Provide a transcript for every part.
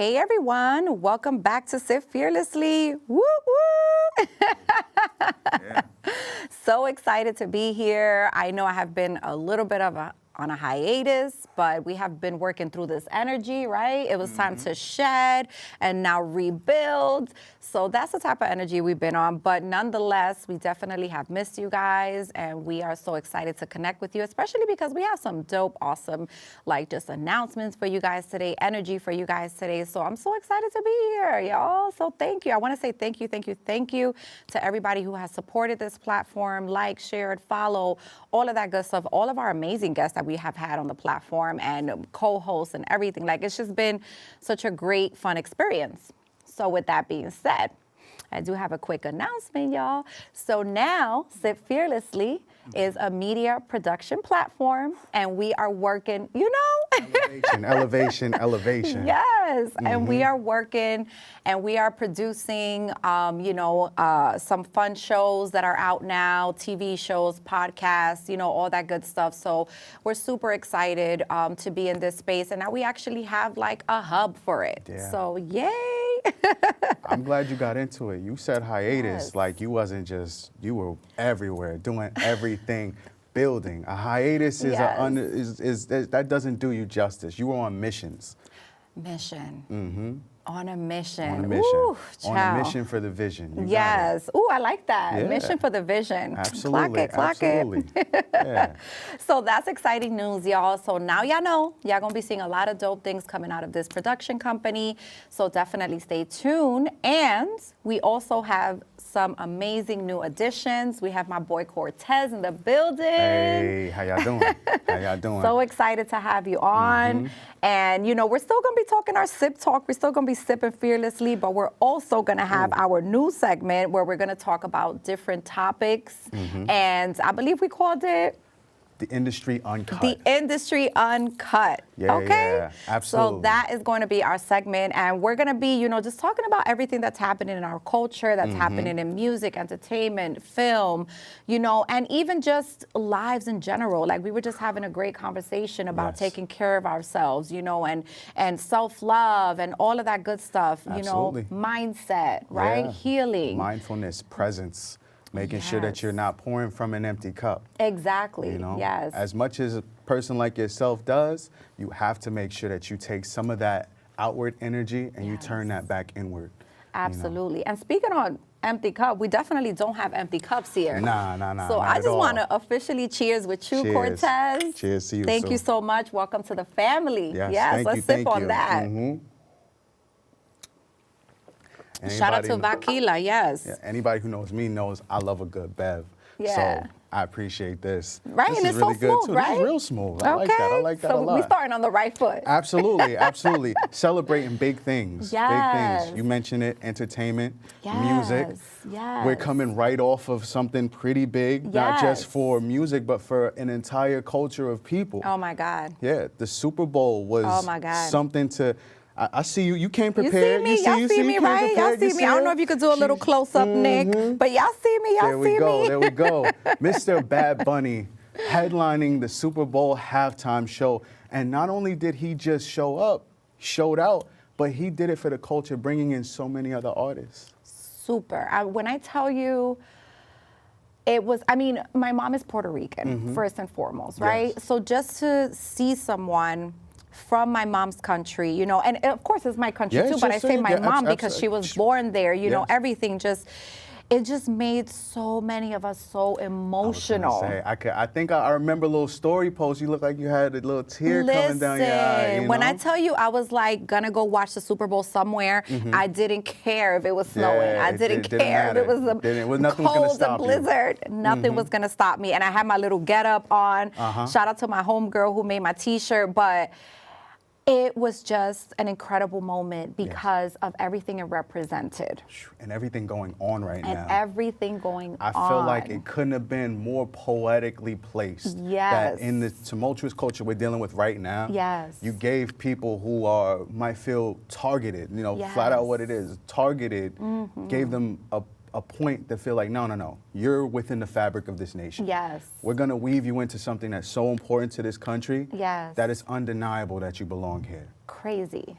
Hey everyone, welcome back to Sit Fearlessly. Woo woo! Yeah. So excited to be here. I know I have been a little bit on a hiatus, but we have been working through this energy, right? It was time to shed and now rebuild. So that's the type of energy we've been on. But nonetheless, we definitely have missed you guys, and we are so excited to connect with you, especially because we have some dope, awesome, like just announcements for you guys today, energy for you guys today. So I'm so excited to be here, y'all. So thank you. I want to say thank you to everybody who has supported this platform, liked, shared, followed, all of that good stuff, all of our amazing guests that we have had on the platform and co-hosts and everything. Like, it's just been such a great, fun experience. So with that being said, I do have a quick announcement, y'all. So now, Sit Fearlessly is a media production platform, and we are working, Elevation. Yes, and we are working and we are producing, some fun shows that are out now, TV shows, podcasts, all that good stuff. So we're super excited to be in this space, and now we actually have like a hub for it. Yeah. So yay! I'm glad you got into it. You said hiatus, Yes. like you were everywhere, doing everything, building. A hiatus is Yes. that doesn't do you justice. You were on missions. Mission. Mm-hmm. On a mission. On a mission. Ooh, On a child. mission for the vision. You got it. Yes. Ooh, I like that. Yeah. Mission for the vision. Absolutely. Clock Absolutely. it. Yeah. So that's exciting news, y'all. So now y'all know, y'all gonna be seeing a lot of dope things coming out of this production company. So definitely stay tuned. And we also have some amazing new additions. We have my boy Cortez in the building. Hey, how y'all doing? How y'all doing? So excited to have you on. And, we're still going to be talking our sip talk. We're still going to be sipping fearlessly, but we're also going to have our new segment where we're going to talk about different topics. And I believe we called it The Industry Uncut. The Industry Uncut. Yeah, okay? yeah, absolutely. So that is going to be our segment, and we're going to be, just talking about everything that's happening in our culture, that's happening in music, entertainment, film, and even just lives in general. Like, we were just having a great conversation about Yes. taking care of ourselves, and self-love and all of that good stuff, Absolutely. mindset, right? Yeah. Healing. Mindfulness, presence, making sure that Yes. you're not pouring from an empty cup. Exactly. Yes. As much as a person like yourself does, you have to make sure that you take some of that outward energy and you turn that back inward. Absolutely. And speaking on empty cup, we definitely don't have empty cups here. Nah. So not I at just all. want to officially cheers with you, Cheers. Cortez. Cheers to you. Thank you so much. Welcome to the family. Yes, let's sip on that. Mhm. Shout out to Anybody- Vaquila, yes. Yeah, anybody who knows me knows I love a good bev. Yeah. So I appreciate this. Right, This and is it's really so good smooth, too. right? This is real smooth. I like that. I like that so a lot. we starting on the right foot. Absolutely. Celebrating big things. Big Yes. things. You mentioned it, entertainment, music. Yes. We're coming right off of something pretty big, not just Yes. for music, but for an entire culture of people. Oh my God. Yeah, the Super Bowl was Oh, my God. something to. I see you. You came You prepared. see me? Y'all see me, you came right? Y'all prepared. You see me. I don't her? know if you could do a little She's- close-up, Nick, but y'all see me. Y'all There see we go. me. There we go. Mr. Bad Bunny headlining the Super Bowl halftime show. And not only did he just showed out, but he did it for the culture, bringing in so many other artists. Super. When I tell you, my mom is Puerto Rican, first and foremost, right? Yes. So just to see someone from my mom's country, and of course it's my country Yeah, too, it's but I your say thing. my Yeah, mom because she was born there, Yes. everything it just made so many of us so emotional. I think I remember a little story post. You look like you had a little tear coming down your eye. You When know? I tell you I was like gonna go watch the Super Bowl somewhere, I didn't care if it was snowing. Yeah, I it didn't didn't care if it was matter. a Nothing was gonna cold, a stop you. blizzard. Nothing was gonna stop me. And I had my little get up on. Shout out to my homegirl who made my t-shirt, but it was just an incredible moment because of everything it represented. And everything going on right And now. everything going I on. feel like it couldn't have been more poetically placed. Yes. That in the tumultuous culture we're dealing with right now, Yes. you gave people who might feel targeted, flat out what it is, targeted, gave them a point to feel like, no, you're within the fabric of this nation. Yes. We're gonna weave you into something that's so important to this country. Yes. That it's undeniable that you belong here. Crazy.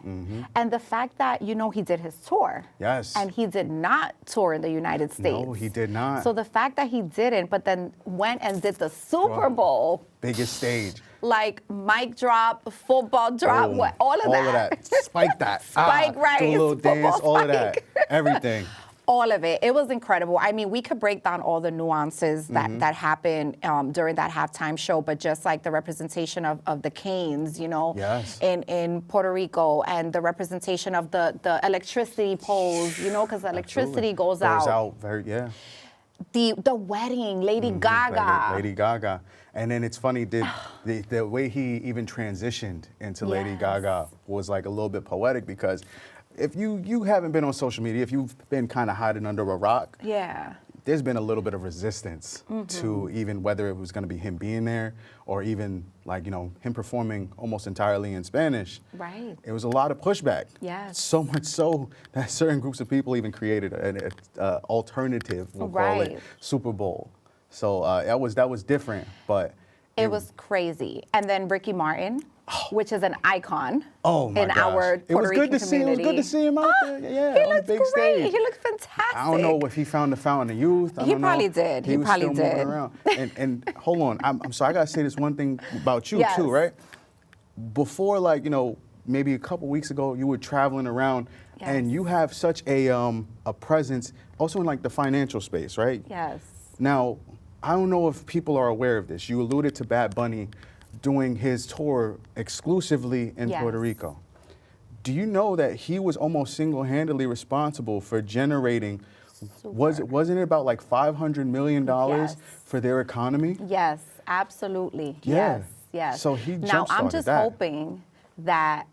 And the fact that, he did his tour. Yes. And he did not tour in the United States. No, he did not. So the fact that he didn't, but then went and did the Super Bowl. Biggest stage. Like mic drop, football drop, Boom. all of that. Spike that. Spike, right. Do a little dance, all of spike. that. Everything. All of it. It was incredible. I mean, we could break down all the nuances that happened during that halftime show, but just like the representation of the canes, Yes. in Puerto Rico, and the representation of the electricity poles, because electricity goes out. The wedding, Lady Gaga. Lady Gaga. And then it's funny, the way he even transitioned into Lady Gaga was like a little bit poetic, because if you haven't been on social media, if you've been kind of hiding under a rock, there's been a little bit of resistance to even whether it was going to be him being there or even like, him performing almost entirely in Spanish. Right. It was a lot of pushback. Yes. So much so that certain groups of people even created an alternative, we'll call it, Super Bowl. So that was different, but it was crazy. And then Ricky Martin, which is an icon in our Puerto Rican community. It was good to see him out there. Yeah, he on the looks big great. stage. He looks fantastic. I don't know if he found the fountain of youth. He probably did. He was still moving around. And hold on, I'm sorry, I gotta say this one thing about you too, right? Before, maybe a couple weeks ago, you were traveling around, and you have such a presence, also in the financial space, right? Yes. Now, I don't know if people are aware of this. You alluded to Bad Bunny doing his tour exclusively in Puerto Rico. Do you know that he was almost single-handedly responsible for generating, wasn't it about $500 million for their economy? Yes, absolutely. Yeah. Yes. So he Now, I'm just hoping that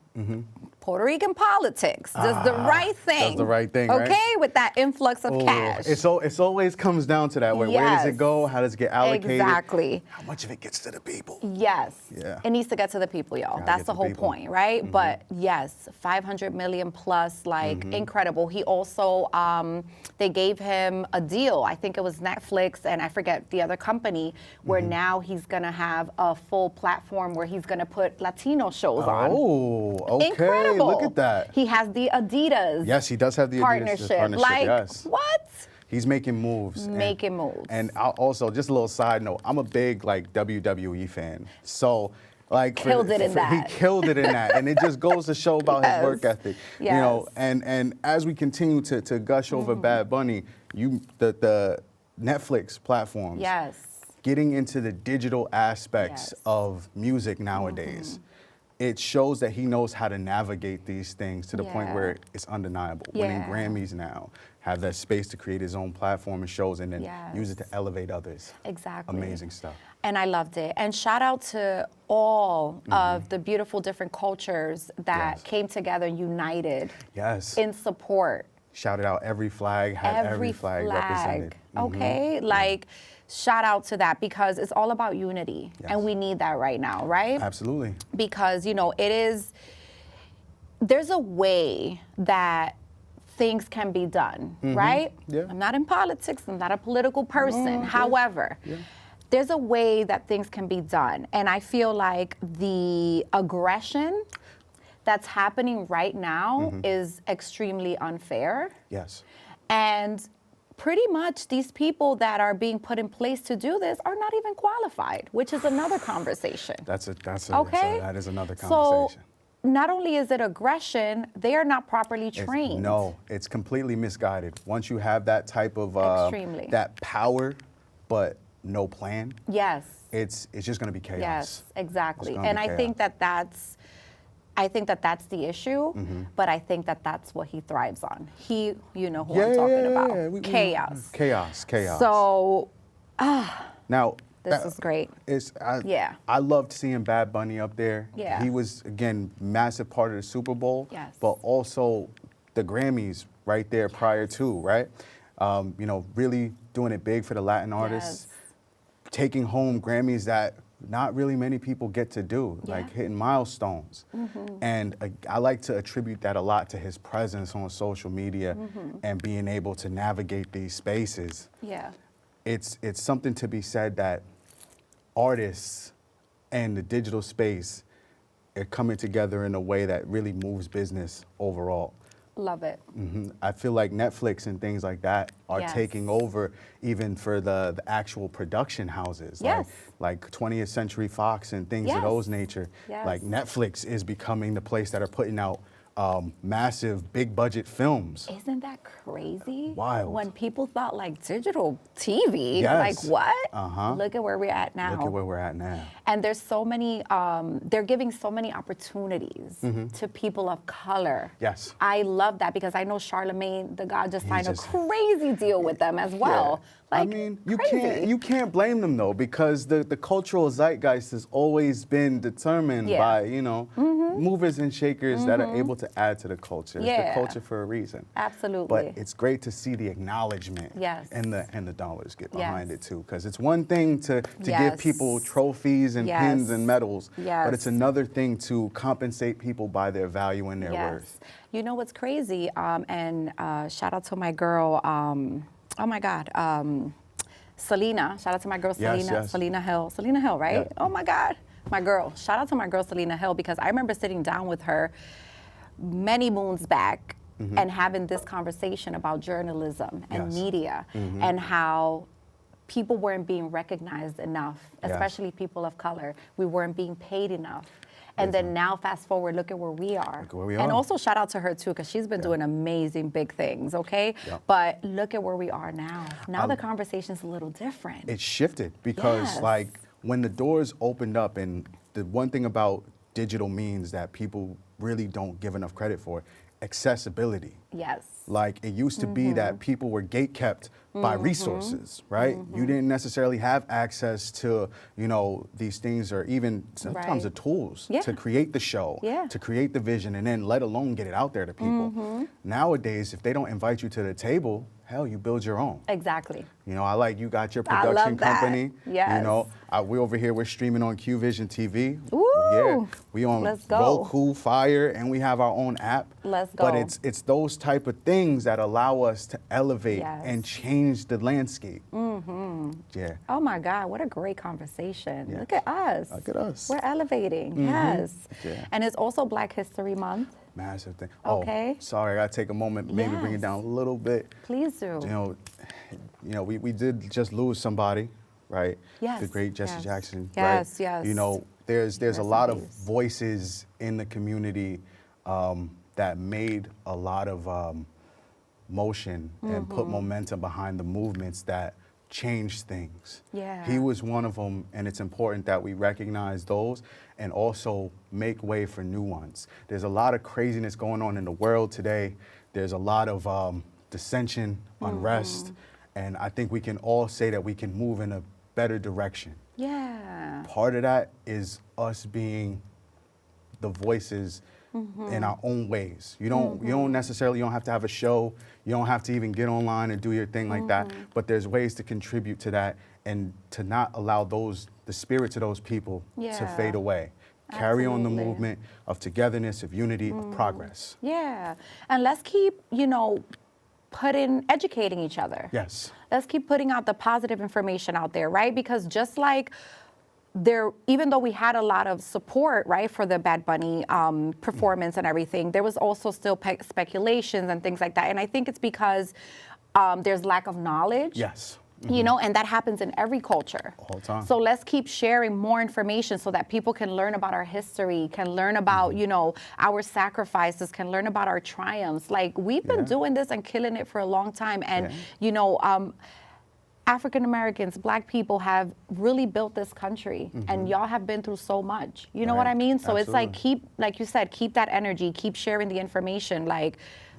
Puerto Rican politics does the right thing. Does the right thing, okay, right? With that influx of cash. It's always comes down to that way. Where does it go? How does it get allocated? Exactly. How much of it gets to the people? Yes. Yeah. It needs to get to the people, y'all. That's the whole point, right? But yes, 500 million plus, incredible. He also, they gave him a deal. I think it was Netflix and I forget the other company, where now he's gonna have a full platform where he's gonna put Latino shows on. Oh, okay. Incredible. Look at that. He has the Adidas. Yes, he does have the Adidas partnership. Yes. What? He's making moves. Making moves. And also, just a little side note, I'm a big WWE fan. So He killed it in that. And it just goes to show about his work ethic. Yes. And as we continue to gush over Bad Bunny, the Netflix platforms. Yes. Getting into the digital aspects of music nowadays. It shows that he knows how to navigate these things to the point where it's undeniable. Winning Grammys now, have that space to create his own platform and shows, and then use it to elevate others. Exactly. Amazing stuff. And I loved it. And shout out to all of the beautiful different cultures that came together, united in support. Shouted out every flag, had every flag represented. Okay, shout out to that, because it's all about unity, and we need that right now, right? Absolutely. Because, there's a way that things can be done, right? Yeah. I'm not in politics, I'm not a political person. However, there's a way that things can be done. And I feel like the aggression that's happening right now is extremely unfair. Yes. And pretty much these people that are being put in place to do this are not even qualified, which is another conversation. That is another conversation. So not only is it aggression, they are not properly trained. It's completely misguided. Once you have that type of that power, but no plan. Yes. It's just going to be chaos. Yes, exactly. And I think that's the issue, but I think that's what he thrives on. You know who I'm talking about. Chaos. Chaos. So, now, this is great. I loved seeing Bad Bunny up there. Yeah. He was, again, massive part of the Super Bowl. Yes. But also the Grammys right there prior to, right? Really doing it big for the Latin artists. Taking home Grammys that not really many people get to do, like Yeah. hitting milestones. And I like to attribute that a lot to his presence on social media and being able to navigate these spaces. Yeah. It's something to be said that artists and the digital space are coming together in a way that really moves business overall. Love it. I feel like Netflix and things like that are Yes. taking over even for the actual production houses. Yes. Like 20th Century Fox and things of Yes. those nature. Yes. Like Netflix is becoming the place that are putting out massive, big budget films. Isn't that crazy? Wild. When people thought like digital TV, Yes. like what? Uh-huh. Look at where we're at now. Look at where we're at now. And there's so many, they're giving so many opportunities to people of color. Yes. I love that because I know Charlemagne the God just signed just- a crazy deal with them as well. Like, I mean, you crazy. can't blame them though, because the cultural zeitgeist has always been determined Yeah. by, movers and shakers that are able to add to the culture. It's Yeah. the culture for a reason. Absolutely. But it's great to see the acknowledgement Yes. and the dollars get behind Yes. it too. Because it's one thing to give Yes. people trophies and Yes. pins and medals, Yes. but it's another thing to compensate people by their value and their worth. You know what's crazy? And shout out to my girl, oh my God, Selena. Shout out to my girl, Yes, Selena. yes. Selena Hill, right? Yeah. Oh my God. My girl. Shout out to my girl, Selena Hill, because I remember sitting down with her many moons back and having this conversation about journalism and Yes. media and how people weren't being recognized enough, Yes. especially people of color. We weren't being paid enough. And then now, fast forward, look at where we are. Look where we And are. also shout out to her too, because she's been doing amazing big things, okay? Yep. But look at where we are now. Now the conversation's a little different. It shifted because Yes. like when the doors opened up, and the one thing about digital means that people really don't give enough credit for, accessibility. Yes. Like it used to be that people were gatekept by resources, right? You didn't necessarily have access to, these things, or even sometimes the Right. tools Yeah. to create the show, Yeah. to create the vision, and then let alone get it out there to people. Nowadays, if they don't invite you to the table, hell, you build your own. Exactly. You got your I love production that. company. Yes. We over here, we're streaming on QVision TV. Ooh. Yeah, we on Let's go. Roku, Fire, and we have our own app. Let's But go. it's those type of things that allow us to elevate Yes. and change the landscape. Yeah. Oh my God, what a great conversation. Yeah. Look at us. Look at us. We're elevating, yes. Yeah. And it's also Black History Month. Massive thing. Okay. Oh, sorry, I gotta take a moment, maybe bring it Yes. down a little bit. Please do. We did just lose somebody, right? Yes, The great Jesse yes. Jackson. Yes, right? yes. There's Rest a in lot of peace. voices in the community that made a lot of motion and put Mm-hmm. momentum behind the movements that changed things. Yeah. He was one of them, and it's important that we recognize those and also make way for new ones. There's a lot of craziness going on in the world today. There's a lot of dissension, unrest, Mm-hmm. and I think we can all say that we can move in a better direction. Yeah. Part of that is us being the voices in our own ways. You don't necessarily, you don't have to have a show. You don't have to even get online and do your thing like that. But there's ways to contribute to that and to not allow the spirits of those people to Yeah. fade away. Carry on the Absolutely. movement of togetherness, of unity, of progress. Yeah. And let's keep, educating each other. Yes. Let's keep putting out the positive information out there, right? Because just like even though we had a lot of support, right, for the Bad Bunny performance and everything, there was also still speculations and things like that. And I think it's because there's lack of knowledge. Yes. And that happens in every culture. All the time. So let's keep sharing more information so that people can learn about our history, can learn about, our sacrifices, can learn about our triumphs. Like, we've been doing this and killing it for a long time. And, African Americans, Black people have really built this country, and y'all have been through so much. You know what I Right. mean? So it's like, Absolutely. like you said, keep that energy, keep sharing the information,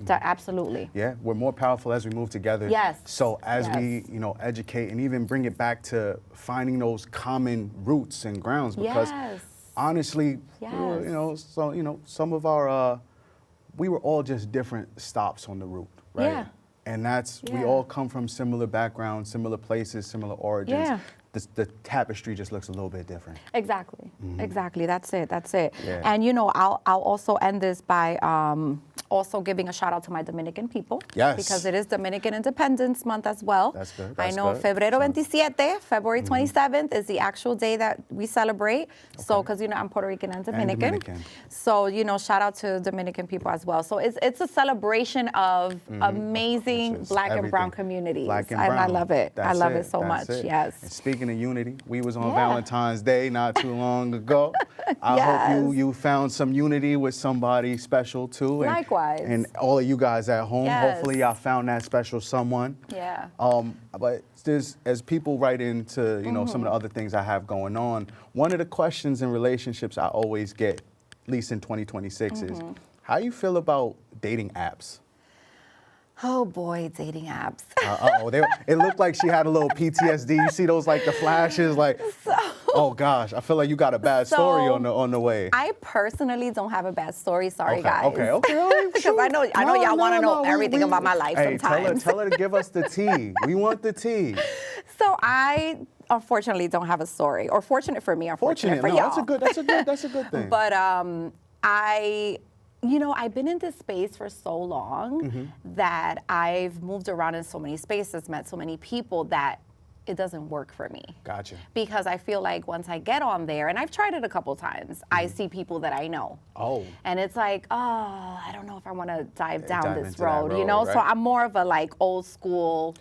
absolutely. Yeah, we're more powerful as we move together. Yes. So as Yes. we, educate and even bring it back to finding those common roots and grounds, because Yes. honestly, Yes. some of our, we were all just different stops on the route, right? Yeah. And we Yeah. all come from similar backgrounds, similar places, similar origins. Yeah. the tapestry just looks a little bit different. Exactly. Exactly. That's it. That's it. Yeah. And I'll also end this by also giving a shout out to my Dominican people. Yes. Because it is Dominican Independence Month as well. That's good. I That's know good. Febrero 27, February 27th is the actual day that we celebrate. So, because I'm Puerto Rican and Dominican. So, shout out to Dominican people as well. So it's a celebration of amazing Black and Brown communities. Black and I brown. love it. I love it so That's much. it. Yes. And speaking of unity, we was on Yeah. Valentine's Day not too long ago. I hope you found some unity with somebody special too. And, Likewise. And all of you guys at home, Yes. hopefully y'all found that special someone. Yeah. But as people write into, some of the other things I have going on, one of the questions in relationships I always get, at least in 2026, is how you feel about dating apps? Oh boy, dating apps. It looked like she had a little PTSD. You see those the flashes, oh gosh, I feel like you got a bad story on the way. I personally don't have a bad story. Sorry, Okay, guys. okay. Because I know y'all want to know everything about my life Hey, sometimes. tell her to give us the tea. We want the tea. So I unfortunately don't have a story, or fortunate for me, unfortunate for y'all. That's a good thing. But I've been in this space for so long that I've moved around in so many spaces, met so many people that it doesn't work for me. Gotcha. Because I feel like once I get on there, and I've tried it a couple times, I see people that I know. Oh. And it's like, I don't know if I want to dive down this into that road, road, So right. I'm more of a old school,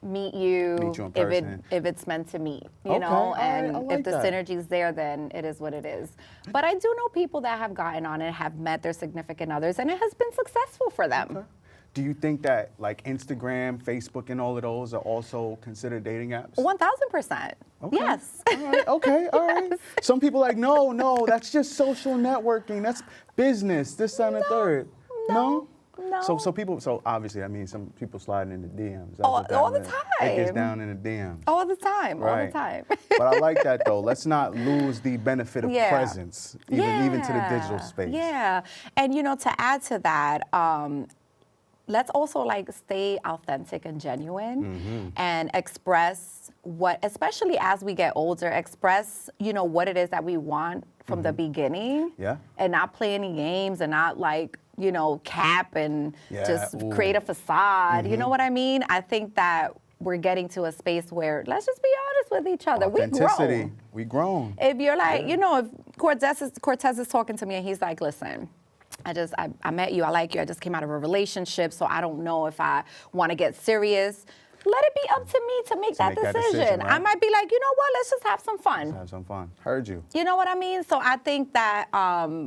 meet you in person. if it's meant to meet, you Okay, know, all right, and I like if the that. synergy's there, then it is what it is. But I do know people that have gotten on and have met their significant others, and it has been successful for them. Okay. Do you think that Instagram, Facebook, and all of those are also considered dating apps? 1,000%. Okay. Yes. All right. Okay. All right. Some people no, that's just social networking. That's business. This, that, and the third. No. No. So obviously, I mean, some people sliding in the DMs. All the time. It gets down in the DMs. All the time. All Right. the time. But I like that though. Let's not lose the benefit of Yeah. presence, even to the digital space. Yeah. And to add to that, let's also stay authentic and genuine and express especially as we get older, express, what it is that we want from the beginning. Yeah. And not play any games and not cap and just create a facade. You know what I mean? I think that we're getting to a space where let's just be honest with each other. Authenticity. We grown. If you're if Cortez is talking to me and he's like, listen, I met you, I like you, I just came out of a relationship, so I don't know if I want to get serious. Let it be up to me to make that decision. Right? I might be like, you know what, let's just have some fun. Let's have some fun. Heard you. You know what I mean? So I think that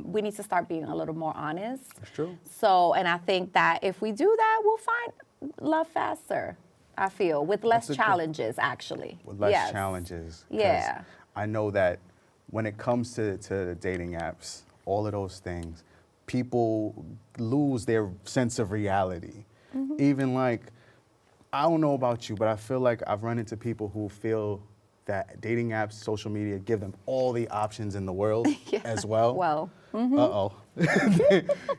we need to start being a little more honest. That's true. So, and I think that if we do that, we'll find love faster, I feel, with less challenges, actually. With less challenges. 'Cause Yeah. I know that when it comes to dating apps, all of those things, people lose their sense of reality. Even I don't know about you, but I feel like I've run into people who feel that dating apps, social media, give them all the options in the world as well. Well. Uh-oh.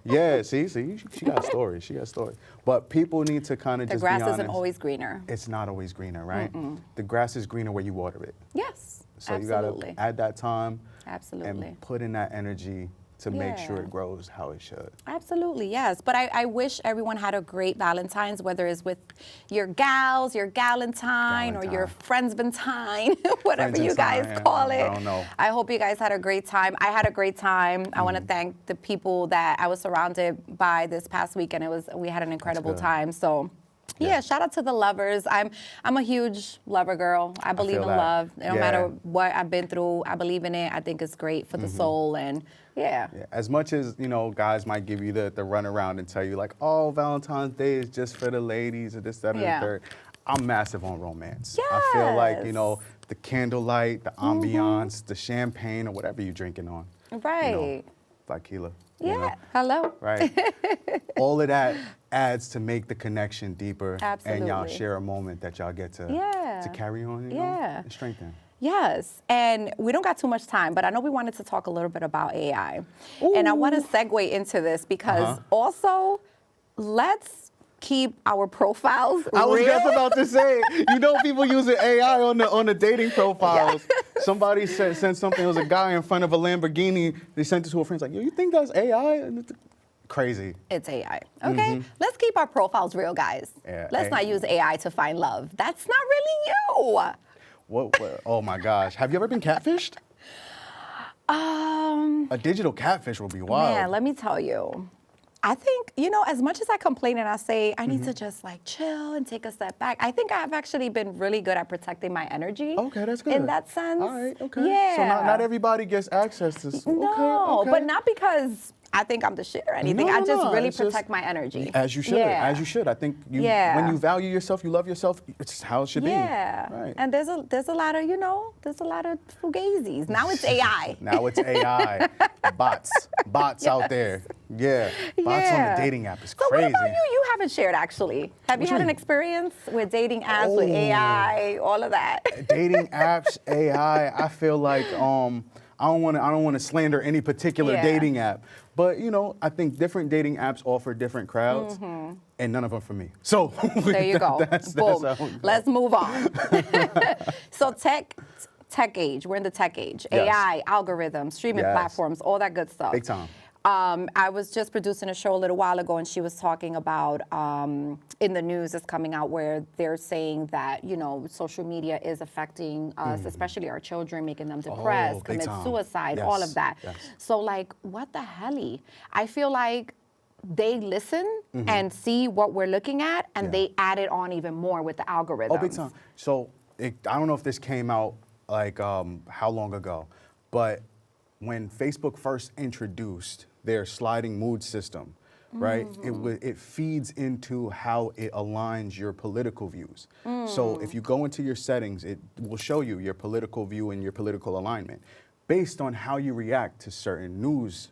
Yeah, see, she got stories. She got stories. But people need to kind of just be honest. The grass isn't always greener. It's not always greener, right? The grass is greener where you water it. Yes, So absolutely. you got to add that time Absolutely. and put in that energy to make sure it grows how it should. Absolutely, yes. But I wish everyone had a great Valentine's, whether it's with your gals, your galentine, or your friendsventine, whatever you guys call it. I don't know. I hope you guys had a great time. I had a great time. I want to thank the people that I was surrounded by this past weekend. We had an incredible time. So. Yeah, shout out to the lovers. I'm a huge lover girl. I believe in love. No matter what I've been through, I believe in it. I think it's great for the soul, and As much as, guys might give you the runaround and tell you oh, Valentine's Day is just for the ladies or this, that, and the third. I'm massive on romance. I feel like, the candlelight, the ambiance, the champagne, or whatever you're drinking on. Right. Tequila. Yeah. Hello. Right. All of that adds to make the connection deeper. Absolutely. And y'all share a moment that y'all get to carry on, and strengthen. Yes, and we don't got too much time, but I know we wanted to talk a little bit about AI. And I want to segue into this because also let's keep our profiles I was real. just about to say, people using AI on the dating profiles. Yeah. Somebody sent something. It was a guy in front of a Lamborghini. They sent it to a friend. Like, yo, you think that's AI? And it's crazy. It's AI. Okay, let's keep our profiles real, guys. Yeah, let's not use AI to find love. That's not really you. What? Oh my gosh. Have you ever been catfished? A digital catfish will be wild. Man, let me tell you. I think, as much as I complain and I say I need to just like chill and take a step back, I think I've actually been really good at protecting my energy. Okay, that's good. In that sense. All right, okay. Yeah. So not everybody gets access to No, okay. but not because I think I'm the shit or anything. I just really protect my energy. As you should. Yeah. As you should. I think when you value yourself, you love yourself, it's how it should be. Yeah. Right. And there's a lot of, there's a lot of fugazis. Now it's AI. Now it's AI. Bots out there. Yeah. Bots on the dating app is crazy. So what about you? You haven't shared actually. Have you had an experience with dating apps, with AI, all of that? Dating apps, AI, I feel like I don't want to slander any particular dating app, but I think different dating apps offer different crowds, and none of them for me. So there you go. Boom. Let's move on. So tech age. We're in the tech age. Yes. AI, algorithms, streaming platforms, all that good stuff. Big time. I was just producing a show a little while ago, and she was talking about in the news is coming out where they're saying that social media is affecting us, especially our children, making them depressed, commit suicide, all of that. Yes. So like, what the helly? I feel like they listen and see what we're looking at, and they add it on even more with the algorithms. Oh, big time. So I don't know if this came out like how long ago, but when Facebook first introduced their sliding mood system, right? It feeds into how it aligns your political views. So if you go into your settings, it will show you your political view and your political alignment based on how you react to certain news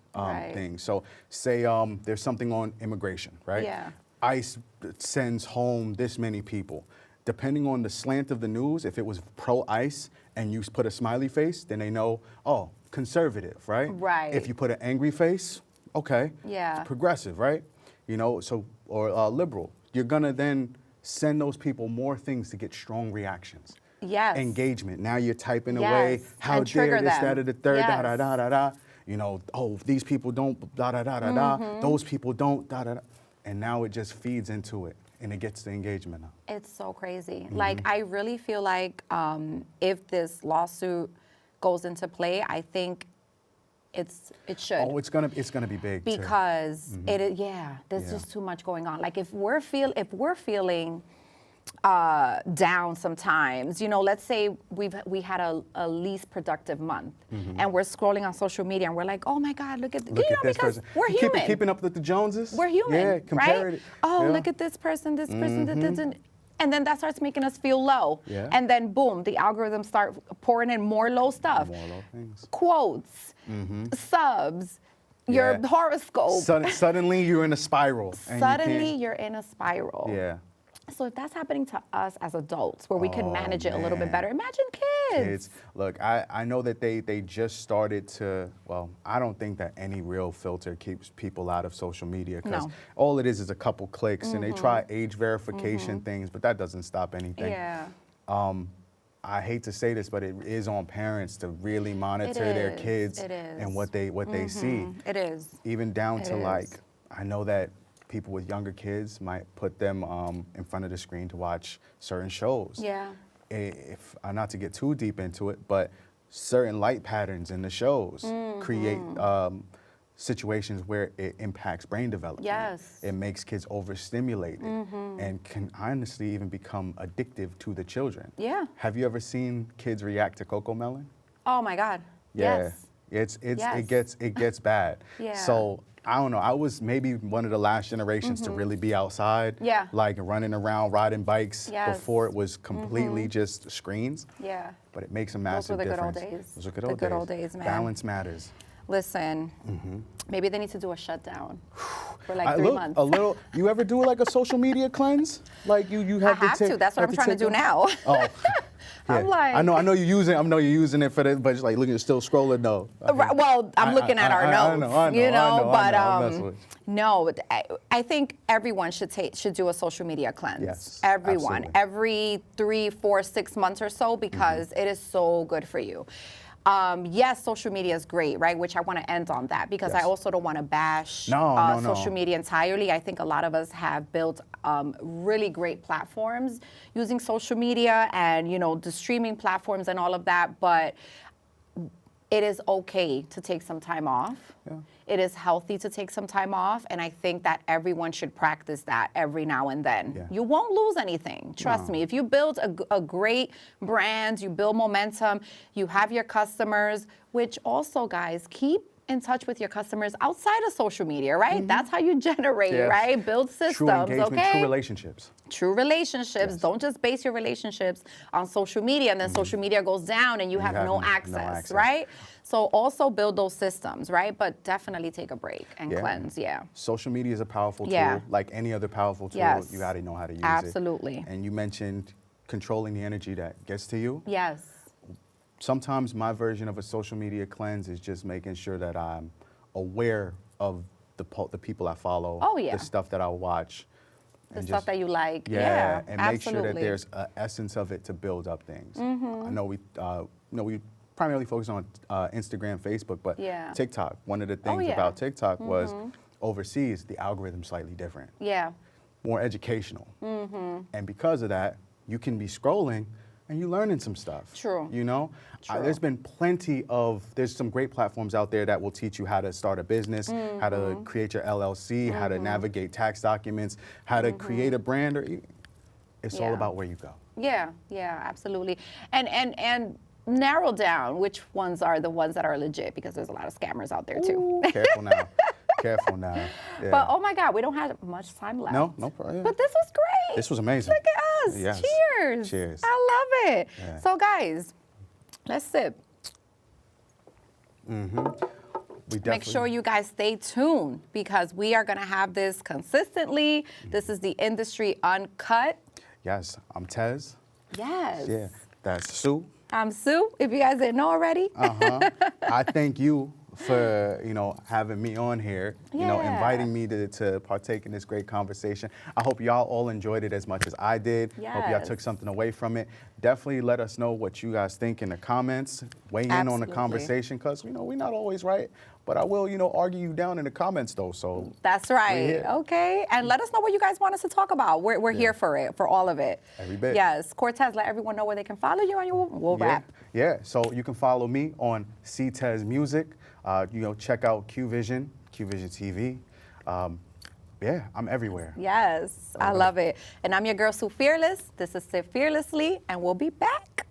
things. So say there's something on immigration, right? Yeah. ICE sends home this many people. Depending on the slant of the news, if it was pro-ICE and you put a smiley face, then they know, oh, conservative, right? Right. If you put an angry face, okay, yeah, it's progressive, right? Or liberal. You're gonna then send those people more things to get strong reactions. Yes. Engagement. Now you're typing away, how dare this, that, or the third, da da da da da. Oh, these people don't, da da da da da. Those people don't, da da da. And now it just feeds into it, and it gets the engagement up. It's so crazy. Like, I really feel like if this lawsuit goes into play, I think it should. Oh, it's gonna be big because too. There's just too much going on. Like if we're feeling down sometimes, let's say we had a least productive month, and we're scrolling on social media and we're like, oh my God, look at this because person. We're human. Keeping up with the Joneses. We're human, yeah, right? It. Oh, yeah. look at this person, and then that starts making us feel low. Yeah. And then boom, the algorithms start pouring in more low stuff. More low things. Quotes, subs, your horoscope. Suddenly you're in a spiral. Suddenly you're in a spiral. Yeah. So if that's happening to us as adults, where we can manage it a little bit better, imagine kids. Look, I know that they just started to, well, I don't think that any real filter keeps people out of social media, because all it is a couple clicks, and they try age verification things, but that doesn't stop anything. Yeah. I hate to say this, but it is on parents to really monitor their kids and what they see. It is. Even down to like, I know that people with younger kids might put them in front of the screen to watch certain shows. Yeah. If not to get too deep into it, but certain light patterns in the shows create situations where it impacts brain development. Yes. It makes kids overstimulated and can honestly even become addictive to the children. Yeah. Have you ever seen kids react to Coco Melon? Oh my God. Yeah. Yes. It gets bad. Yeah. So I don't know. I was maybe one of the last generations to really be outside. Yeah. Like running around, riding bikes before it was Mm-hmm. completely just screens. Yeah. But it makes a massive difference. Those were the good old days. Those were The good old days, man. Balance matters. Listen, maybe they need to do a shutdown for like 3 months. A little. You ever do like a social media cleanse? Like you have I have to. That's what I'm trying to do now. Oh. I'm like, I know you're using it for the, but it's like, look, you're still scrolling though. Right, well, I'm looking at our notes, I no, I think everyone should do a social media cleanse. Yes, everyone, absolutely. every 3, 4, 6 months or so, because it is so good for you. Yes, social media is great, right? Which I want to end on that, because I Yes. also don't want to bash No. social media entirely. I think a lot of us have built really great platforms using social media and, you know, the streaming platforms and all of that, but it is okay to take some time off. Yeah. It is healthy to take some time off, and I think that everyone should practice that every now and then. Yeah. You won't lose anything, trust me. If you build a great brand, you build momentum, you have your customers, which also, guys, keep in touch with your customers outside of social media, right? That's how you generate, Yes. right? Build systems, True engagement, okay? true relationships. True relationships. Yes. Don't just base your relationships on social media, and then social media goes down and you have no access, right? So also build those systems, right? But definitely take a break and cleanse, Social media is a powerful tool, Yeah. like any other powerful tool. Yes. You got to know how to use it. Absolutely. And you mentioned controlling the energy that gets to you. Yes. Sometimes my version of a social media cleanse is just making sure that I'm aware of the people I follow, Oh, yeah. the stuff that I watch. The and stuff just- that you like. Yeah, and make absolutely. sure that there's an essence of it to build up things. Mm-hmm. I know we primarily focus on Instagram, Facebook, but Yeah. TikTok. One of the things yeah. about TikTok was overseas, the algorithm's slightly different, Yeah. more educational. Mm-hmm. And because of that, you can be scrolling and you're learning some stuff. True. You know? True. There's been there's some great platforms out there that will teach you how to start a business, how to create your LLC, how to navigate tax documents, how to create a brand, it's all Yeah. about where you go. Yeah, absolutely. And narrow down which ones are the ones that are legit, because there's a lot of scammers out there too. Ooh, careful now. Careful now. Yeah. But oh my God, we don't have much time left. No problem. But this was great. This was amazing. Look at us. Yes. Cheers. Cheers. I love it. Yeah. So guys, let's sip. We Make definitely- sure you guys stay tuned, because we are going to have this consistently. This is the Industry Uncut. Yes, I'm Tez. Yes. Yeah, that's Sue. I'm Sue, if you guys didn't know already. I thank you for having me on here, Yeah. inviting me to partake in this great conversation. I hope y'all all enjoyed it as much as I did. Hope y'all Yes. took something away from it. Definitely let us know what you guys think in the comments. Weigh in on the Absolutely. conversation, because we're not always right, but I will argue you down in the comments though. So That's right. here. Okay. And let us know what you guys want us to talk about. We're here for it, for all of it. Every bit. Yes. Cortez, let everyone know where they can follow you, and we'll wrap. Yeah, so you can follow me on CTez Music. Check out QVision TV. Yeah, I'm everywhere. Yes. I love it. And I'm your girl, Sue Fearless. This is Sit Fearlessly, and we'll be back.